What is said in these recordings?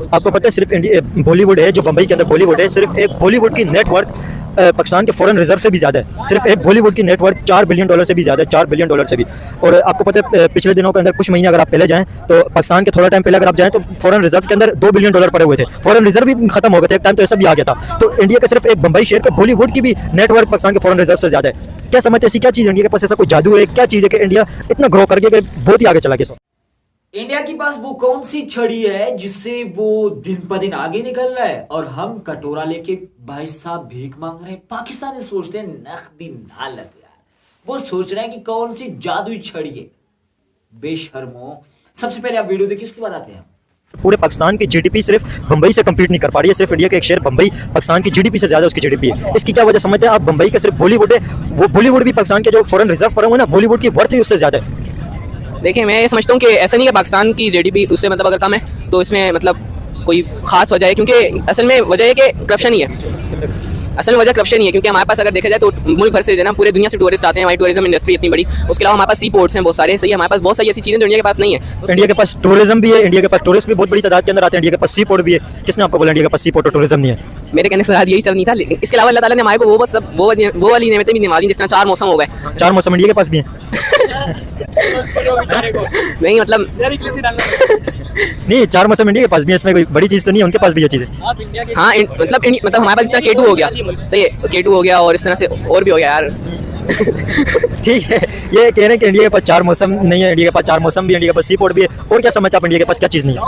आपको पता है सिर्फ बॉलीवुड है जो बम्बई के अंदर बॉलीवुड है, सिर्फ एक बॉलीवुड की नेटवर्थ पाकिस्तान के फॉरेन रिजर्व से भी ज़्यादा है। सिर्फ एक बॉलीवुड की नेटवर्थ $4 बिलियन से भी ज़्यादा है, $4 बिलियन से भी। और आपको पता है पिछले दिनों के अंदर कुछ महीने अगर आप पहले जाएं तो पाकिस्तान के थोड़ा टाइम पहले अगर आप जाएं तो फॉरेन रिजर्व के अंदर $2 बिलियन पड़े हुए थे। फॉरेन रिजर्व भी खत्म हो गए थे, एक टाइम तो ऐसा भी आ गया था। तो इंडिया के सिर्फ एक बम्बई शहर के बॉलीवुड की भी नेटवर्क पाकिस्तान के फॉरेन रिजर्व से ज़्यादा है। क्या समझते हैं ऐसी क्या चीज़ इंडिया के पास, ऐसा कोई जादू है, क्या चीज़ है कि इंडिया इतना ग्रो करके बहुत ही आगे चला गया? इंडिया के पास वो कौन सी छड़ी है जिससे वो दिन प दिन आगे निकल रहा है और हम कटोरा लेके भाई साहब भीख मांग रहे हैं। पाकिस्तानी सोचते हैं नकदी ना लग यार, वो सोच रहे हैं कि कौन सी जादुई छड़ी है। बेशर्मो, सबसे पहले आप वीडियो देखिए, उसके बाद आते हैं। पूरे पाकिस्तान की जीडीपी सिर्फ बम्बई से कम्पीट नहीं कर पा रही है। सिर्फ इंडिया का एक शहर बम्बई पाकिस्तान की जीडीपी से ज़्यादा उसकी जीडीपी है। इसकी क्या वजह समझते हैं आप? बम्बई का सिर्फ बॉलीवुड है, वो बॉलीवुड भी पाकिस्तान के जो फॉरेन रिजर्व पड़े हुए हैं ना, बॉलीवुड की वर्थ ही उससे ज़्यादा है। देखिए, मैं ये समझता हूँ कि ऐसा नहीं है पाकिस्तान की जीडीपी उससे मतलब अगर कम है तो इसमें मतलब कोई खास वजह है, क्योंकि असल में वजह है कि करप्शन ही है। असल में वजह करप्शन ही है, क्योंकि हमारे पास अगर देखा जाए तो मुल्क भर से जो है ना, पूरे दुनिया से टूरिस्ट आते हैं। हमारी टूरिज्म इंडस्ट्री इतनी बड़ी, उसके अलावा हमारे पास सी पोर्ट्स हैं बहुत सारे, सही है। हमारे पास बहुत सारी ऐसी चीज़ें जो इंडिया के पास नहीं है। इंडिया के पास टूरिज्म भी है, इंडिया के पास टूरिस्ट भी बहुत बड़ी तादाद के अंदर आते हैं, इंडिया के पास सी पोर्ट भी है। किसने आपको बोला इंडिया के पास सी पोर्ट और टूरिज्म नहीं है? मेरे कहने से यही सब नहीं था, लेकिन इसके अलावा अल्लाह ताला ने हमारे को वो बस सब वो वाली नेमतें भी निभा दी, जिस तरह 4 मौसम हो गए। 4 मौसम इंडिया के पास भी हैं। नहीं मतलब नहीं, 4 मौसम इंडिया के पास भी है, इसमें कोई बड़ी चीज़ तो नहीं है, उनके पास भी ये चीज़ है। हाँ, मतलब हमारे पास इस तरह K2 हो गया, सही है, K2 हो गया और इस तरह से और भी हो गया यार। ठीक है, ये कह रहे हैं कि इंडिया के पास 4 मौसम नहीं है, इंडिया के पास 4 मौसम भी है, इंडिया के पास सी पोर्ट भी है। और क्या समझते हैं आप इंडिया के पास क्या चीज़ नहीं है?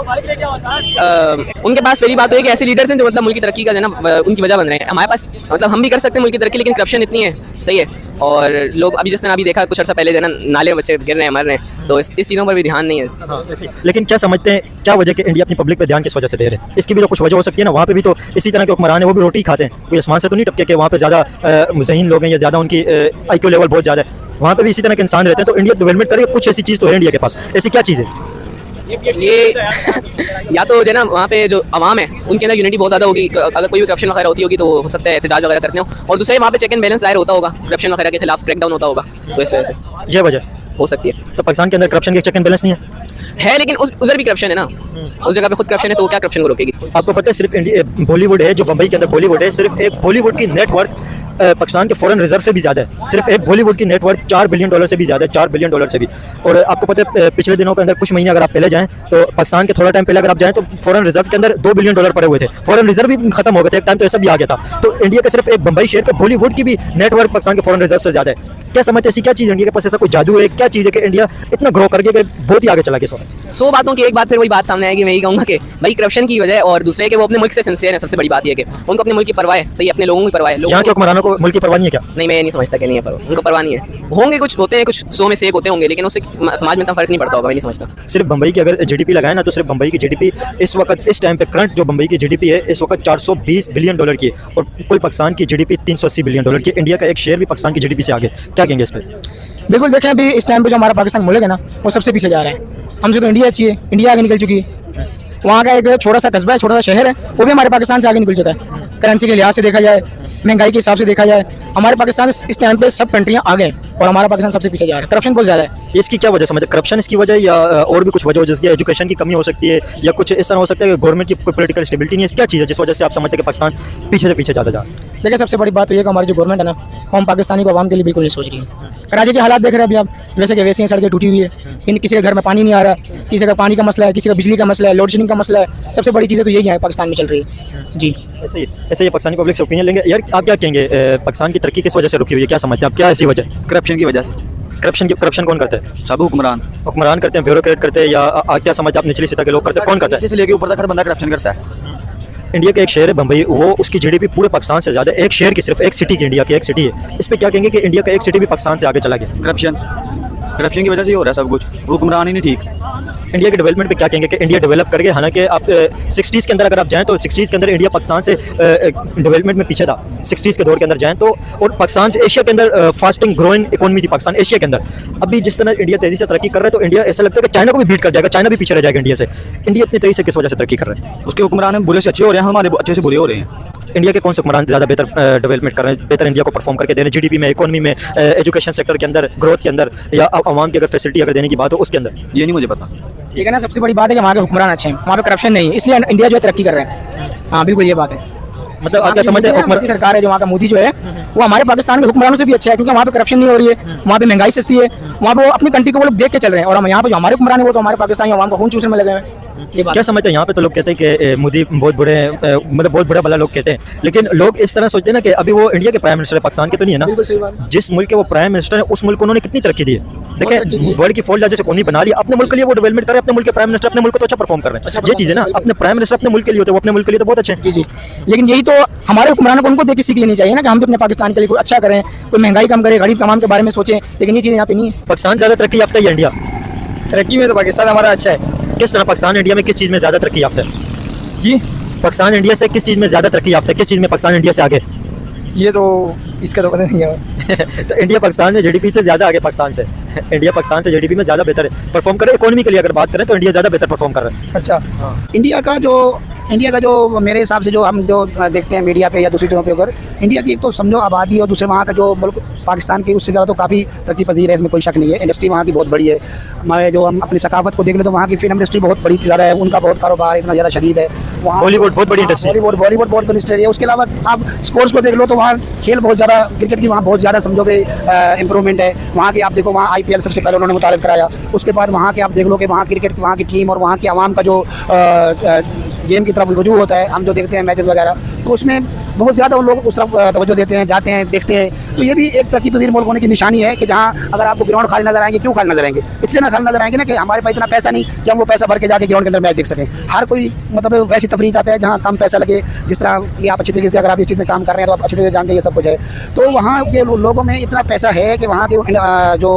उनके पास पहली बात तो है कि ऐसे लीडर्स हैं जो मतलब मुल्क की तरक्की का जो है ना उनकी वजह बन रहे हैं। हमारे पास मतलब हम भी कर सकते हैं मुल्क की तरक्की, लेकिन करप्शन इतनी है, सही है। और लोग अभी जिस तरह अभी देखा कुछ अर्सा पहले जो है ना, नाले बच्चे गिर रहे हैं, मर रहे हैं, तो इस चीज़ों पर भी ध्यान नहीं है। लेकिन क्या समझते हैं क्या वजह कि इंडिया अपनी पब्लिक पे ध्यान किस वजह से दे रहे हैं? इसकी भी तो कुछ वजह हो सकती है ना। वहाँ पे भी तो इसी तरह के हुक्मरान है, वो भी रोटी खाते हैं, कोई आसमान से तो नहीं टपके कि वहाँ पे ज़्यादा ज़हीन लोग हैं या ज़्यादा उनकी IQ लेवल बहुत ज़्यादा है। वहाँ पे भी इसी तरह के इंसान रहते हैं। तो इंडिया डेवलपमेंट करे, कुछ ऐसी चीज़ तो है इंडिया के पास, ऐसी क्या चीज़ है? ये या तो जो है ना वहाँ पे जो आवाम है उनके अंदर यूनिटी बहुत ज़्यादा होगी। अगर कोई भी करप्शन वगैरह होती होगी तो हो सकता है एहतजाज वगैरह करते हो, और दूसरे वहाँ पे चेक एंड बैलेंस दायर होता होगा, करप्शन वगैरह के खिलाफ क्रैकडाउन होता होगा, तो इस वजह से ये वजह हो सकती है। तो पाकिस्तान के अंदर करप्शन के चेक एंड बैलेंस नहीं है, लेकिन उधर भी करप्शन है ना, उस जगह पे खुद करप्शन है, तो वो क्या करप्शन को रोकेगी? आपको पता है सिर्फ बॉलीवुड है जो बम्बई के अंदर बॉलीवुड है, सिर्फ एक बॉलीवुड की नेटवर्थ पाकिस्तान के फॉरेन रिजर्व से भी ज़्यादा है। सिर्फ एक बॉलीवुड की नेटवर्थ $4 बिलियन से भी ज़्यादा है, $4 बिलियन से भी। और आपको पता है पिछले दिनों के अंदर कुछ महीने अगर आप पहले जाएं तो पाकिस्तान के थोड़ा टाइम पहले अगर आप जाएं तो फॉरेन रिजर्व के अंदर $2 बिलियन पड़े हुए थे। फॉरेन रिजर्व भी खत्म हो गए थे, एक टाइम तो ऐसा भी आ गया था। तो इंडिया के सिर्फ एक बम्बई शहर के बॉलीवुड की भी नेटवर्क पाकिस्तान के फॉरेन रिजर्व से ज़्यादा है। क्या समझते हैं ऐसी क्या चीज़ इंडिया के पास, ऐसा कोई जादू है, क्या चीज़ है कि इंडिया इतना ग्रो करके बहुत ही आगे चला गया? 100 बातों की एक बात फिर वही बात सामने आएगी। मैं यही कहूँगा कि भाई करप्शन की वजह, और दूसरे कि वो अपने मुल्क से सिंसियर है। सबसे बड़ी बात ये है कि उनको अपने मुल्क की परवाह है, सही, अपने लोगों की परवाह है। यहाँ के हुक्मरानों को मुल्क की परवाह नहीं है क्या? नहीं, मैं ये नहीं समझता कि नहीं है, पर उनको परवाह नहीं है। होंगे कुछ होते हैं, कुछ 100 में से 1 होते होंगे, लेकिन उससे समाज में इतना फर्क नहीं पड़ता होगा, मैं नहीं समझता। सिर्फ बम्बई की अगर जीडीपी लगाए ना तो सिर्फ बम्बई की जीडीपी इस वक्त इस टाइम पे करंट जो बम्बई की जीडीपी है इस वक्त $420 बिलियन की है, और कुल पाकिस्तान की जीडीपी $380 बिलियन की। इंडिया का एक शेयर भी पाकिस्तान की जीडीपी से आगे। क्या कहेंगे इस पर? बिल्कुल, देखें अभी इस टाइम पे जो हमारा पाकिस्तान मुल्क है ना, वो सबसे पीछे जा रहा है। हमसे तो इंडिया अच्छी है, इंडिया आगे निकल चुकी है। वहाँ का एक छोटा सा कस्बा है, छोटा सा शहर है, वो भी हमारे पाकिस्तान से आगे निकल चुका है। करेंसी के लिहाज से देखा जाए, महंगाई के हिसाब से देखा जाए, हमारे पाकिस्तान इस टाइम पे सब कंट्रियाँ आगे हैं और हमारा पाकिस्तान सबसे पीछे जा रहा है। करप्शन बहुत ज़्यादा है। इसकी क्या वजह समझते हैं? करप्शन इसकी वजह या और भी कुछ वजह हो, जैसे एजुकेशन की कमी हो सकती है या कुछ इस तरह हो सकता है कि गवर्नमेंट की कोई पॉलिटिकल स्टेबिलिटी नहीं है? क्या चीज़ है जिस वजह से आप समझते हैं कि पाकिस्तान पीछे से पीछे जाता जा? देखिए, सबसे बड़ी बात तो ये कि हमारी जो गवर्नमेंट है ना, हम पाकिस्तानी को आवाम के लिए बिल्कुल नहीं सोच रही है। कराची के हालात देख रहे हैं अभी आप, वैसे कि वैसे ही सड़कें टूटी हुई है, किसी के घर में पानी नहीं आ रहा, किसी का पानी का मसला है, किसी का बिजली का मसला है, लोड शेडिंग का मसला है। सबसे बड़ी चीज़ें तो यही है पाकिस्तान में चल रही है जी। ऐसे ही पाकिस्तानी पब्लिक से ओपिनियन लेंगे यार, आप क्या कहेंगे पाकिस्तान की तरक्की किस वजह से रुकी हुई है? क्या समझते हैं आप, क्या ऐसी वजह? करप्शन की वजह से। करप्शन कौन करता है? सब हुक्मरान करते हैं, ब्यूरोक्रेट करते हैं, या क्या समझते हैं आप निचली सतह के लोग करते हैं? कौन करता है? नीचे से लेके ऊपर तक हर बंदा करप्शन करता है। इंडिया का एक शहर है बम्बई, वो उसकी जीडीपी पूरे पाकिस्तान से ज़्यादा है। एक शहर की सिर्फ एक सिटी की, इंडिया की एक सिटी है। इस पर क्या कहेंगे कि इंडिया का एक सिटी भी पाकिस्तान से आगे चला गया? करप्शन की वजह से ही हो रहा है सब कुछ, हुक्मरान ही नहीं ठीक। इंडिया के डेवलपमेंट पे क्या कहेंगे कि इंडिया डेवलप करके, हालांकि आप 60s के अंदर अगर आप जाएं तो 60s के अंदर इंडिया पाकिस्तान से डेवलपमेंट में पीछे था। 60s के दौर के अंदर जाएं तो, और पाकिस्तान से एशिया के अंदर फास्टिंग ग्रोइंग इकोनॉमी थी पाकिस्तान एशिया के अंदर। अभी जिस तरह इंडिया तेज़ी से तरक्की कर रहा है तो इंडिया ऐसा लगता है कि चाइना को भी बीट कर जाएगा, चाइना भी पीछे रह जाएगा इंडिया से। इंडिया इतनी तेज़ी से किस वजह से तरक्की कर रहा है? उसके हुक्मरान बुरे से अच्छे हो रहे हैं, हमारे अच्छे से बुरे हो रहे हैं। इंडिया के कौन से हुक्मरान ज़्यादा बेहतर डेवलपमेंट कर रहे हैं, बेहतर इंडिया को परफॉर्म करके दे रहे हैं, जीडीपी में, इकोनॉमी में, एजुकेशन सेक्टर के अंदर, ग्रोथ के अंदर, या आवाम की अगर फैसिलिटी अगर देने की बात हो उसके अंदर? ये नहीं मुझे पता। ठीक है ना, सबसे बड़ी बात है कि वहाँ के हुक्मरान अच्छे हैं, वहाँ पे करप्शन नहीं है, इसलिए इंडिया जो है तरक्की कर रहे हैं। हाँ बिल्कुल ये बात है। मतलब आप क्या समझते हैं मोदी सरकार है जो वहाँ का मोदी जो है वो हमारे पाकिस्तान के हुक्मरानों से भी अच्छा है, क्योंकि वहाँ पे करप्शन नहीं हो रही है, वहाँ पे महंगाई सस्ती है, वहाँ पे वो अपनी कंट्री को वो लोग देख के चल रहे हैं। और हम यहाँ पे जो हमारे हुक्मरान है वो तो हमारे पाकिस्तानी आवाम का खून चूसने में लगे हुए हैं। ये बात क्या समझते हैं? यहाँ पे तो लोग कहते हैं कि मोदी बहुत बुरे हैं, मतलब बहुत बुरा भला लोग कहते हैं, लेकिन लोग इस तरह सोचते हैं ना कि अभी वो इंडिया के प्राइम मिनिस्टर है, पाकिस्तान के तो नहीं है बिल्कुल सही बात ना। जिस मुल्क के वो प्राइम मिनिस्टर है उस मुल्क को उन्होंने कितनी तरक्की दी है। देखें वर्ल्ड की फोल्ड जैसे कोई बना लिया, अपने मुल्क के लिए वो डेवलपमेंट करे, अपने मुल्क के प्राइम मिनिस्टर अपने मुल्क को तो अच्छा परफॉर्म कर रहे हैं। ये चीज़ है ना, अपने प्राइम मिनिस्टर अपने मुल्क के लिए होते हैं, वो अपने मुल्क के लिए तो बहुत अच्छे हैं। जी जी, लेकिन यही तो हमारे हुक्मरानों को उनको देख के सीख लेनी चाहिए ना कि हम भी अपने पाकिस्तान के लिए कुछ अच्छा करें, कोई महंगाई कम करे, गरीब तमाम के बारे में सोचें, लेकिन ये चीज़ें यहाँ पे नहीं है। पाकिस्तान ज़्यादा तरक्की याफ्ता है या इंडिया? तरक्की में तो पाकिस्तान हमारा अच्छा है। किस तरह पाकिस्तान इंडिया में किस चीज़ में ज़्यादा तरक्की याफ्ता है? जी, पाकिस्तान इंडिया से किस चीज़ में ज़्यादा तरक्की याफ्ता है, किस चीज़ में पाकिस्तान इंडिया से आगे? ये तो इसका तो पता नहीं है। तो इंडिया पाकिस्तान में जीडीपी से ज़्यादा आगे पाकिस्तान से, इंडिया पाकिस्तान से जीडीपी में ज़्यादा बेहतर परफॉर्म करे। इकोनॉमी के लिए अगर बात करें तो इंडिया ज़्यादा बेहतर परफॉर्म कर रहा है। अच्छा, इंडिया का जो मेरे हिसाब से जो हम जो देखते हैं मीडिया पे या दूसरी जगहों पे, अगर इंडिया की एक तो समझो आबादी और दूसरे वहाँ का जो मुल्क पाकिस्तान की उससे ज़्यादा तो काफ़ी तरक्की पजीर है, इसमें कोई शक नहीं है। इंडस्ट्री वहाँ की बहुत बड़ी है। हमारे जो हम अपनी सकाफत को देख ले तो वहाँ की फिल्म इंडस्ट्री बहुत बड़ी ज़्यादा है, उनका बहुत कारोबार इतना ज़्यादा शदीद है। वहाँ बॉलीवुड बहुत बड़ी इंडस्ट्री, बॉलीवुड बहुत बड़ी इंडस्ट्री है। उसके अलावा आप स्पोर्ट्स को देख लो तो वहाँ खेल बहुत ज़्यादा, क्रिकेट की वहाँ बहुत ज़्यादा समझो कि इंप्रूवमेंट है। वहाँ की आप देखो, वहाँ IPL सबसे पहले उन्होंने मुतारिफ कराया। उसके बाद वहाँ के आप देख लो कि वहाँ क्रिकेट वहाँ की टीम और वहाँ की आवाम का जो गेम की तरफ रुजू होता है, हम जो देखते हैं मैचेस वगैरह, तो उसमें बहुत ज़्यादा लोग उस तरफ तवज्जो देते हैं, जाते हैं, देखते हैं। तो ये भी एक तरक्की पजीर मुल्क होने की निशानी है कि जहाँ अगर आपको ग्राउंड खाली नजर आएंगे, क्यों खाली नजर आएंगे? इसलिए ना खाली नजर आएंगे ना कि हमारे पास इतना पैसा नहीं कि हम वो पैसा भर के जाके ग्राउंड के अंदर मैच देख सकें। हर कोई मतलब वैसी तफरीह चाहता है जहाँ कम पैसा लगे। जिस तरह ये आप अच्छी तरीके से अगर आप इस चीज़ में काम कर रहे हैं तो आप अच्छी तरीके से जानते हैं ये सब कुछ है। तो वहाँ के लोगों में इतना पैसा है कि वहाँ की जो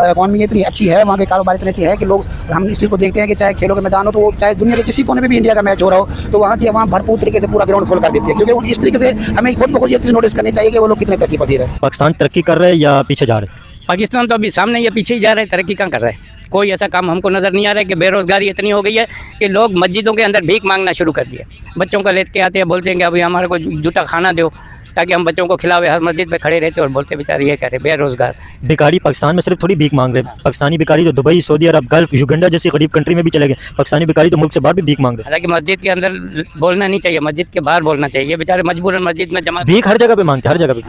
इकॉनमी इतनी अच्छी है, वहाँ के कारोबार इतने अच्छे हैं कि लोग, हम इस चीज़ को देखते हैं कि चाहे खेलों के मैदान हो तो वो चाहे दुनिया के किसी कोने में भी इंडिया का मैच हो रहा हो तो वहाँ की आवाम भरपूर तरीके से पूरा ग्राउंड फुल कर देती है, क्योंकि इस तरीके से हमें खुद ब खुद ये चीज़ नोटिस करनी चाहिए कि वो लोग कितने तरक्की पजीर है। पाकिस्तान तरक्की कर रहे हैं या पीछे जा रहे हैं? पाकिस्तान तो अभी सामने ये पीछे ही जा रहे हैं, तरक्की कहाँ कर रहे हैं? कोई ऐसा काम हमको नज़र नहीं आ रहा है कि बेरोज़गारी इतनी हो गई है कि लोग मस्जिदों के अंदर भीख मांगना शुरू कर दिया। बच्चों को लेके आते हैं, बोलते हैं कि अभी हमारे को जूता खाना दो ताकि हम बच्चों को खिलावे। हर मस्जिद पे खड़े रहते और बोलते बेचारे ये करे बेरोज़गार। भिखारी पाकिस्तान में सिर्फ थोड़ी भीख मांग रहे हैं, पाकिस्तानी भिखारी तो दुबई, सऊदी अरब, गल्फ, युगांडा जैसी गरीब कंट्री में भी चले गए। पाकिस्तानी भिखारी तो मुल्क से बाहर भी भीख मांग रहे हैं। हालांकि मस्जिद के अंदर बोलना नहीं चाहिए, मस्जिद के बाहर बोलना चाहिए। बेचारे मजबूरन मस्जिद में जमा, भीख हर जगह पे मांगते हैं, हर जगह पे।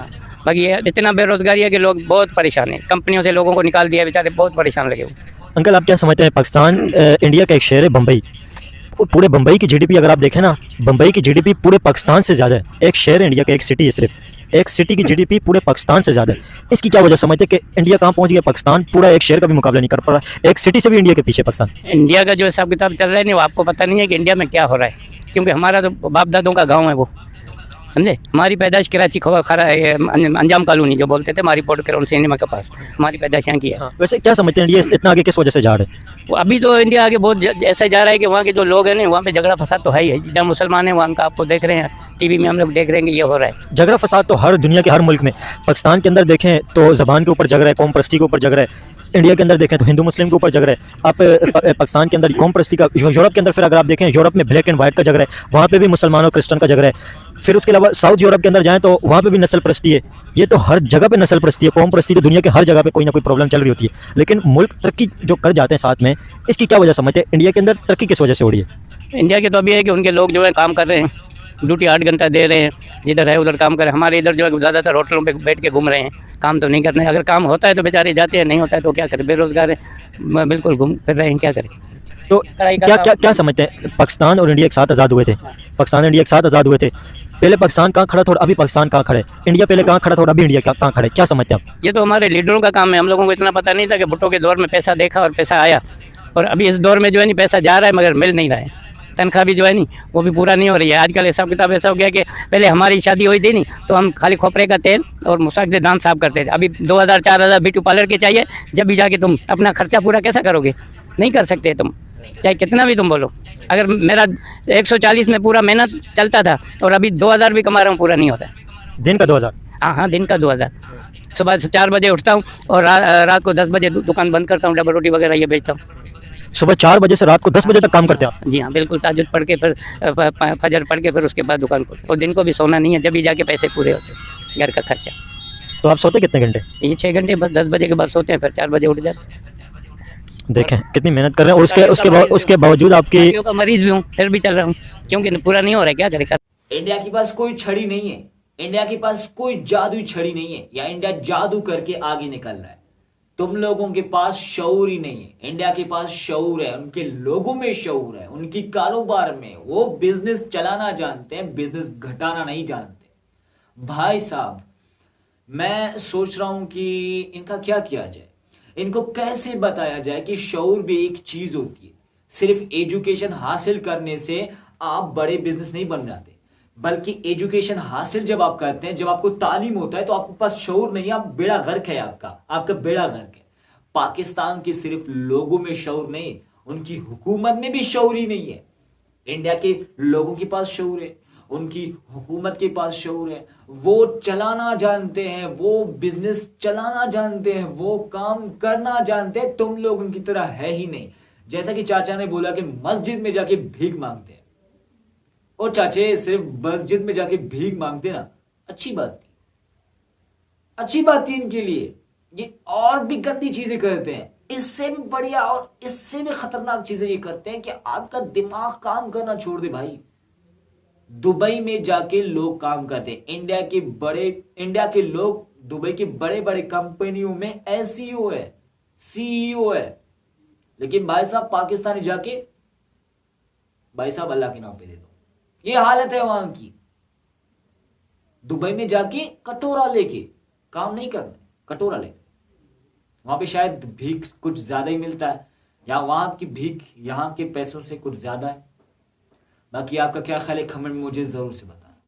बाकी ये इतना बेरोज़गारी है कि लोग बहुत परेशान हैं। कंपनियों से लोगों को निकाल दिया, बेचारे बहुत परेशान लगे हुए। अंकल आप क्या समझते हैं, पाकिस्तान इंडिया का एक शहर है बम्बई, पूरे बम्बई की जीडीपी अगर आप देखें ना, बम्बई की जीडीपी पूरे पाकिस्तान से ज़्यादा है। एक शहर है इंडिया का, एक सिटी है, सिर्फ एक सिटी की जीडीपी पूरे पाकिस्तान से ज़्यादा है। इसकी क्या वजह समझते हैं कि इंडिया कहाँ पहुँच गया? पाकिस्तान पूरा एक शहर का भी मुकाबला नहीं कर पा रहा, एक सिटी से भी इंडिया के पीछे पाकिस्तान। इंडिया का जो हिसाब किताब चल रहा है नहीं, वो आपको पता नहीं है कि इंडिया में क्या हो रहा है, क्योंकि हमारा तो बाप दादों का गाँव है वो, समझे। हमारी पैदाइश कराची खरा अंजाम कॉलोनी जो बोलते थे, हमारी पोर्ट कराउन सिनेमा के पास हमारी पैदाइश यहाँ की है। वैसे क्या समझते हैं इंडिया इतना आगे किस वजह से जा रहे हैं? वो अभी तो इंडिया आगे बहुत ऐसा जा रहा है कि वहाँ के जो लोग हैं ना, वहाँ पे झगड़ा फसाद तो है ही है। जहाँ मुसलमान हैं वहाँ का आपको देख रहे हैं, टीवी में हम लोग देख रहे हैं कि ये हो रहा है। झगड़ा फसाद तो हर दुनिया के हर मुल्क में, पाकिस्तान के अंदर देखें तो ज़बान के ऊपर झगड़ा है, कौम परस्ती के ऊपर झगड़ा है। इंडिया के अंदर देखें तो हिंदू मुस्लिम के ऊपर झगड़ा है। आप पाकिस्तान के अंदर कौम परस्ती का, यूरोप के अंदर फिर अगर आप देखें, यूरोप में ब्लैक एंड वाइट का झगड़ा है, वहाँ पे भी मुसलमान और क्रिश्चियन का झगड़ा है। फिर उसके अलावा साउथ यूरोप के अंदर जाएं तो वहाँ पे भी नस्ल परस्ती है। ये तो हर जगह पे नस्ल परस्ती है, कौम परस्ती तो दुनिया के हर जगह पे कोई ना कोई प्रॉब्लम चल रही होती है। लेकिन मुल्क तरक्की जो कर जाते हैं साथ में, इसकी क्या वजह समझते हैं? इंडिया के अंदर तरक्की किस वजह से हो रही है? इंडिया के तो अभी है कि उनके लोग जो है काम कर रहे हैं, ड्यूटी 8 घंटा दे रहे हैं, जिधर है उधर काम कर रहे हैं। हमारे इधर जो है ज़्यादातर होटलों पे बैठ के घूम रहे हैं, काम तो नहीं कर रहे हैं। अगर काम होता है तो बेचारे जाते हैं, नहीं होता है तो क्या करें, बेरोज़गार है, बिल्कुल घूम फिर रहे हैं, क्या करें। तो क्या समझते हैं, पाकिस्तान और इंडिया एक साथ आज़ाद हुए थे, पाकिस्तान इंडिया एक साथ आज़ाद हुए थे, पहले पाकिस्तान कहाँ खड़ा था और अभी पाकिस्तान कहाँ खड़े? इंडिया पहले कहाँ खड़ा था और अभी इंडिया कहाँ खड़े? क्या समझते हैं आप? ये तो हमारे लीडरों का काम है। हम लोगों को इतना पता नहीं था कि भुट्टो के दौर में पैसा देखा और पैसा आया, और अभी इस दौर में जो है नहीं पैसा जा रहा है मगर मिल नहीं रहा है। तनख्वाह भी जो है नहीं वो भी पूरा नहीं हो रही है। आजकल हिसाब किताब ऐसा हो गया कि पहले हमारी शादी हुई थी नहीं तो हम खाली खोपरे का तेल और मुसाक से दांत साफ करते थे। अभी 2000-4000 ब्यूटी पार्लर के चाहिए, जब भी जाके तुम अपना खर्चा पूरा कैसा करोगे? नहीं कर सकते तुम, चाहे कितना भी तुम बोलो। अगर मेरा 140 में पूरा मेहनत चलता था और अभी 2000 भी कमा रहा हूँ, पूरा नहीं होता। दिन का 2000? हाँ, दिन का 2000। सुबह से 4 बजे उठता हूँ और रात को 10 बजे दुकान बंद करता हूँ, डबल रोटी वगैरह ये बेचता हूँ। सुबह 4 बजे से रात को 10 बजे तक काम करते हैं आप? जी हाँ बिल्कुल, ताजुद पढ़ के फिर फजर पढ़ के फिर उसके बाद दुकान खोल, और दिन को भी सोना नहीं है, जब भी जाके पैसे पूरे होते घर का खर्चा। तो आप सोते कितने घंटे? ये 6 घंटे बस, 10 बजे के बाद सोते हैं, फिर 4 बजे उठ जाते हैं। देखें कितनी मेहनत कर रहे हैं, और उसके बावजूद आपकी बीमारियों का मरीज भी हूँ, फिर भी चल रहा हूँ, क्योंकि पूरा नहीं हो रहा है, क्या करें। इंडिया के पास कोई छड़ी नहीं है, इंडिया के पास कोई जादुई छड़ी नहीं है, या इंडिया जादू करके आगे निकल रहा है। तुम लोगों के पास शऊर ही नहीं है। इंडिया के पास शऊर है, उनके लोगों में शऊर है, उनकी कारोबार में। वो बिजनेस चलाना जानते हैं, बिजनेस घटाना नहीं जानते। भाई साहब, मैं सोच रहा हूं कि इनका क्या किया जाए, इनको कैसे बताया जाए कि शऊर भी एक चीज होती है। सिर्फ एजुकेशन हासिल करने से आप बड़े बिजनेस नहीं बन जाते, बल्कि एजुकेशन हासिल जब आप करते हैं, जब आपको तालीम होता है, तो आपके पास शऊर नहीं है, आप बेड़ा गर्क है, आपका बेड़ा गर्क है। पाकिस्तान के सिर्फ लोगों में शऊर नहीं, उनकी हुकूमत में भी शऊर ही नहीं है। इंडिया के लोगों के पास शऊर है, उनकी हुकूमत के पास शऊर है, वो चलाना जानते हैं, वो बिजनेस चलाना जानते हैं, वो काम करना जानते हैं। तुम लोग उनकी तरह है ही नहीं। जैसा कि चाचा ने बोला कि मस्जिद में जाके भीख मांगते हैं, और चाचे सिर्फ मस्जिद में जाके भीख मांगते ना, अच्छी बात थी, अच्छी बात थी इनके लिए। ये और भी गंदी चीजें करते हैं, इससे भी बढ़िया और इससे भी खतरनाक चीजें ये करते हैं कि आपका दिमाग काम करना छोड़ दे भाई। दुबई में जाके लोग काम करते हैं, इंडिया के लोग दुबई के बड़े बड़े कंपनियों में एसईओ है, सीईओ है, लेकिन भाई साहब पाकिस्तानी जाके, भाई साहब अल्लाह के नाम पे दे दो, ये हालत है वहां की। दुबई में जाके कटोरा लेके काम नहीं करना, कटोरा लेके। वहां पे शायद भीख कुछ ज्यादा ही मिलता है, या वहां की भीख यहां के पैसों से कुछ ज्यादा है। बाकी आपका क्या ख्याल है, कमेंट में मुझे जरूर से बताएं।